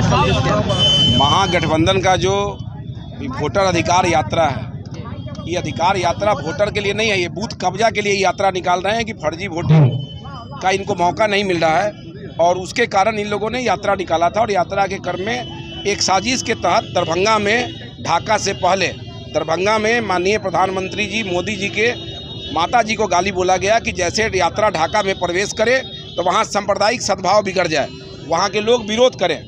क्या संदेश दिया? महागठबंधन का जो वोटर अधिकार यात्रा है, ये अधिकार यात्रा वोटर के लिए नहीं है, ये बूथ कब्जा के लिए यात्रा निकाल रहे हैं कि फर्जी वोटिंग का इनको मौका नहीं मिल रहा है और उसके कारण इन लोगों ने यात्रा निकाला था। और यात्रा के क्रम में एक साजिश के तहत दरभंगा में, ढाका से पहले दरभंगा में माननीय प्रधानमंत्री जी मोदी जी के माता जी को गाली बोला गया कि जैसे यात्रा ढाका में प्रवेश करे तो वहाँ सांप्रदायिक सद्भाव बिगड़ जाए, वहाँ के लोग विरोध करें।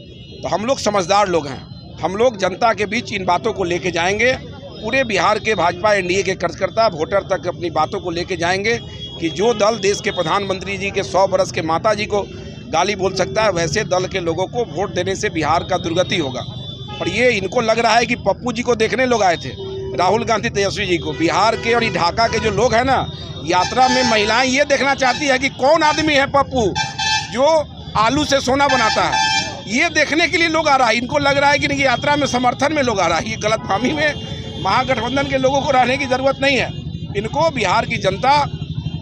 तो हम लोग समझदार लोग हैं, हम लोग जनता के बीच इन बातों को लेके जाएंगे। पूरे बिहार के भाजपा एनडीए के कार्यकर्ता वोटर तक अपनी बातों को लेके जाएंगे कि जो दल देश के प्रधानमंत्री जी के 100 बरस के माता जी को गाली बोल सकता है, वैसे दल के लोगों को वोट देने से बिहार का दुर्गति होगा। और ये इनको लग रहा है कि पप्पू जी को देखने लोग आए थे, राहुल गांधी तेजस्वी जी को। बिहार के और ढाका के जो लोग हैं ना, यात्रा में महिलाएं ये देखना चाहती है कि कौन आदमी है पप्पू जो आलू से सोना बनाता है, ये देखने के लिए लोग आ रहा है। इनको लग रहा है कि नहीं, यात्रा में समर्थन में लोग आ रहा है। ये गलतफहमी में महागठबंधन के लोगों को रहने की ज़रूरत नहीं है। इनको बिहार की जनता,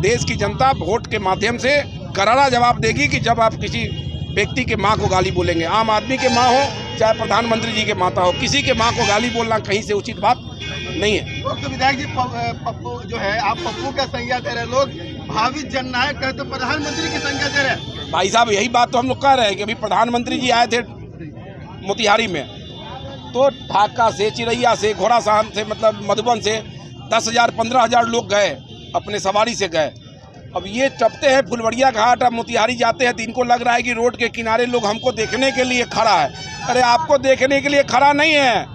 देश की जनता वोट के माध्यम से करारा जवाब देगी कि जब आप किसी व्यक्ति के माँ को गाली बोलेंगे, आम आदमी के माँ हो चाहे प्रधानमंत्री जी के माता हो, किसी के माँ को गाली बोलना कहीं से उचित बात नहीं है। तो विधायक जी पप्पू जो है, आप पप्पू का संज्ञा दे रहे, लोग भावी जननायक कहते तो प्रधानमंत्री की संज्ञा दे रहे। भाई साहब, यही बात तो हम लोग कह रहे हैं कि अभी प्रधानमंत्री जी आए थे मोतिहारी में, तो ढाका से, चिरैया से, घोड़ासहन से, मतलब मधुबन से 10,000 15,000 लोग गए, अपने सवारी से गए। अब ये टपते हैं फुलवड़िया घाट, अब मोतिहारी जाते हैं तो इनको लग रहा है कि रोड के किनारे लोग हमको देखने के लिए खड़ा है। अरे आपको देखने के लिए खड़ा नहीं है,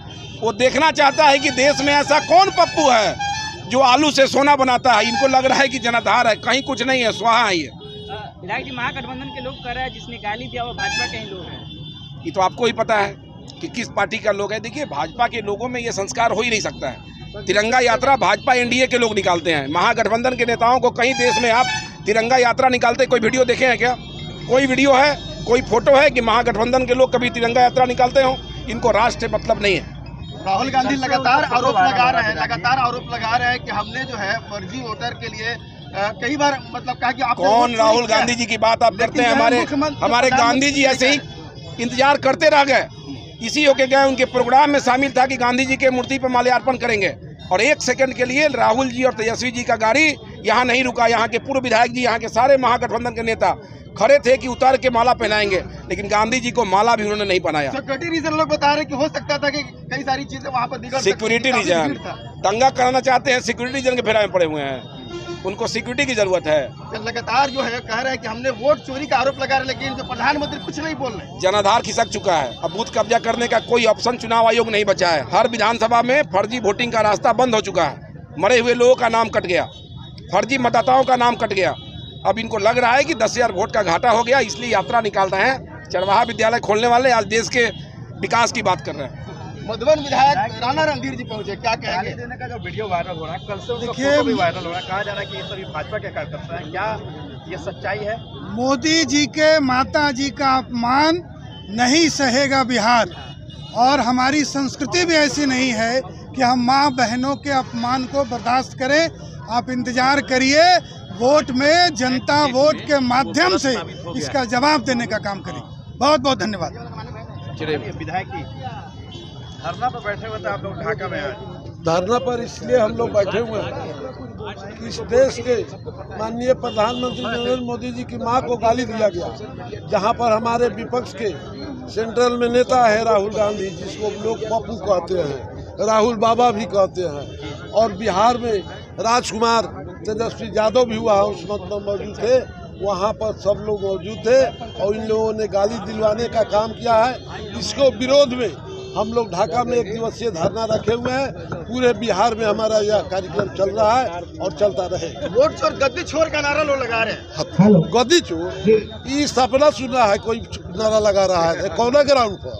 वो देखना चाहता है कि देश में ऐसा कौन पप्पू है जो आलू से सोना बनाता है। इनको लग रहा है कि जनाधार है, कहीं कुछ नहीं है, स्वाहा है। ये विधायक जी, महागठबंधन के लोग कह रहे हैं जिसने गाली दिया वो भाजपा के ही लोग हैं। ये तो आपको ही पता है कि किस पार्टी का लोग है। देखिए, भाजपा के लोगों में ये संस्कार हो ही नहीं सकता है। तिरंगा यात्रा भाजपा एनडीए के लोग निकालते हैं। महागठबंधन के नेताओं को कहीं देश में आप तिरंगा यात्रा निकालते कोई वीडियो देखे हैं क्या? कोई वीडियो है, कोई फोटो है कि महागठबंधन के लोग कभी तिरंगा यात्रा निकालते हों? इनको राष्ट्र से मतलब नहीं है। राहुल गांधी लगातार आरोप लगा रहे हैं कि हमने जो है फर्जी वोटर के लिए कई बार मतलब कहा कि आप कौन राहुल गांधी जी की बात आप करते हैं? हमारे गांधी जी ऐसे ही इंतजार करते रह गए, इसी होके गए। उनके प्रोग्राम में शामिल था कि गांधी जी के मूर्ति पर माल्यार्पण करेंगे, और 1 सेकंड के लिए राहुल जी और तेजस्वी जी का गाड़ी यहाँ नहीं रुका। यहाँ के पूर्व विधायक जी, यहाँ के सारे महागठबंधन के नेता खड़े थे कि उतार के माला पहनाएंगे, लेकिन गांधी जी को माला भी उन्होंने नहीं पहनाया। सिक्योरिटी रीजन लोग बता रहे हैं कि हो सकता था कि कई सारी चीजें वहाँ पर बिगड़, सिक्योरिटी रीजन दंगा कराना चाहते हैं, सिक्योरिटी रीजन के फेरा में पड़े हुए हैं, उनको सिक्योरिटी की जरूरत है। लगातार जो है कह रहे हैं कि हमने वोट चोरी का आरोप लगा रहे, लेकिन जो प्रधानमंत्री कुछ नहीं बोल रहे। जनाधार खिसक चुका है, अब बूथ कब्जा करने का कोई ऑप्शन चुनाव आयोग नहीं बचा है। हर विधानसभा में फर्जी वोटिंग का रास्ता बंद हो चुका है, मरे हुए लोगों का नाम कट गया, फर्जी मतदाताओं का नाम कट गया। अब इनको लग रहा है कि 10,000 वोट का घाटा हो गया, इसलिए यात्रा निकाल रहे हैं। चरवाहा विद्यालय खोलने वाले आज देश के विकास की बात कर रहे हैं। मधुबन विधायक राणा रणधीर जी पहुंचे, क्या कहेंगे? देने का जो वीडियो वायरल हो रहा है, कल से उनका फोटो भी वायरल हो रहा है, कहा जा रहा है कि ये सभी भाजपा के कार्यकर्ता हैं, क्या ये सच्चाई है? मोदी जी के माता जी का अपमान नहीं सहेगा बिहार, और हमारी संस्कृति भी ऐसी नहीं है कि हम माँ बहनों के अपमान को बर्दाश्त करें। आप इंतजार करिए, वोट में जनता वोट के माध्यम से इसका जवाब देने का काम करेगी। बहुत बहुत धन्यवाद। विधायक जी धरना पर बैठे हुए थे आप लोग ढाका में आज। धरना पर इसलिए हम लोग बैठे हुए हैं कि इस देश के माननीय प्रधानमंत्री नरेंद्र मोदी जी की मां को गाली दिया गया, जहां पर हमारे विपक्ष के सेंट्रल में नेता है राहुल गांधी, जिसको लोग पप्पू कहते हैं, राहुल बाबा भी कहते हैं, और बिहार में राजकुमार तेजस्वी यादव भी हुआ उस वक्त में मौजूद थे, वहाँ पर सब लोग मौजूद थे और इन लोगों ने गाली दिलवाने का काम किया है। इसको विरोध में हम लोग ढाका में 1 दिवसीय धरना रखे हुए हैं। पूरे बिहार में हमारा यह कार्यक्रम चल रहा है और चलता रहे। वोट चोर गद्दी छोर का नारा लोग लगा रहे हैं। गद्दी चोर ये सपना सुना है, कोई नारा लगा रहा है कौना ग्राउंड पर,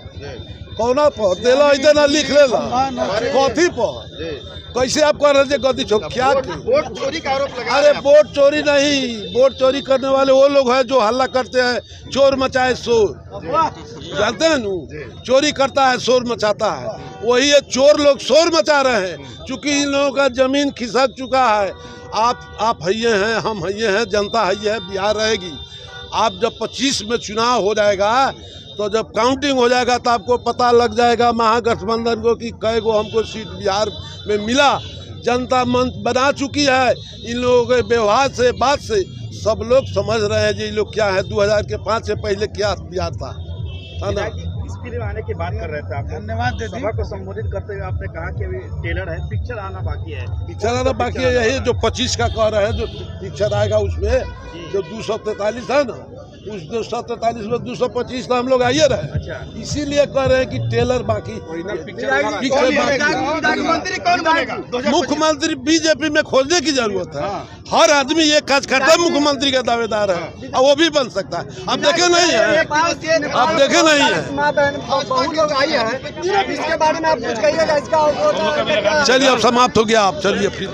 कौना पर देला इतना लिख लेला कथी पर, कैसे आप कह रहे थे गद्दी चोर? क्या वोट चोरी का आरोप लगा? अरे वोट चोरी नहीं, वोट चोरी करने वाले वो लोग हैं जो हल्ला करते हैं, चोर मचाए शोर, जानते हैं नू, चोरी करता है शोर मचाता है, वही है चोर लोग शोर मचा रहे हैं। चूंकि इन लोगों का जमीन खिसक चुका है। आप हइये हैं, हम हइये हैं, जनता हइये है, बिहार रहेगी। आप जब 25 में चुनाव हो जाएगा तो जब काउंटिंग हो जाएगा तो आपको पता लग जाएगा महागठबंधन को कि कै गो हमको सीट बिहार में मिला। जनता मन बना चुकी है। इन लोगों के व्यवहार से, बात से सब लोग समझ रहे हैं जी लोग क्या है। 2005 से पहले क्या बिहार था ना। स्पीड में आने की बात कर रहे थे आप। धन्यवाद। सभा को संबोधित करते हुए आपने कहा कि अभी टेलर है, पिक्चर आना बाकी है। पिक्चर आना बाकी है, यही जो 25 का कह रहे हैं जो पिक्चर आएगा उसमें जो 243 है ना, उस 243 में 225 तो हम लोग आइए रहे। अच्छा, इसीलिए कह रहे हैं कि टेलर बाकी, मुख्यमंत्री कौन बनेगा? मुख्यमंत्री बीजेपी में खोजने की जरूरत है। हर आदमी ये काज करता है, मुख्यमंत्री का दावेदार है और वो भी बन सकता है। आप देखे नहीं है, आप देखे नहीं है। बहुत लोग आई है, इसके बारे में आप कुछ कहिएगा? इसका चलिए अब समाप्त हो गया, आप चलिए फिर।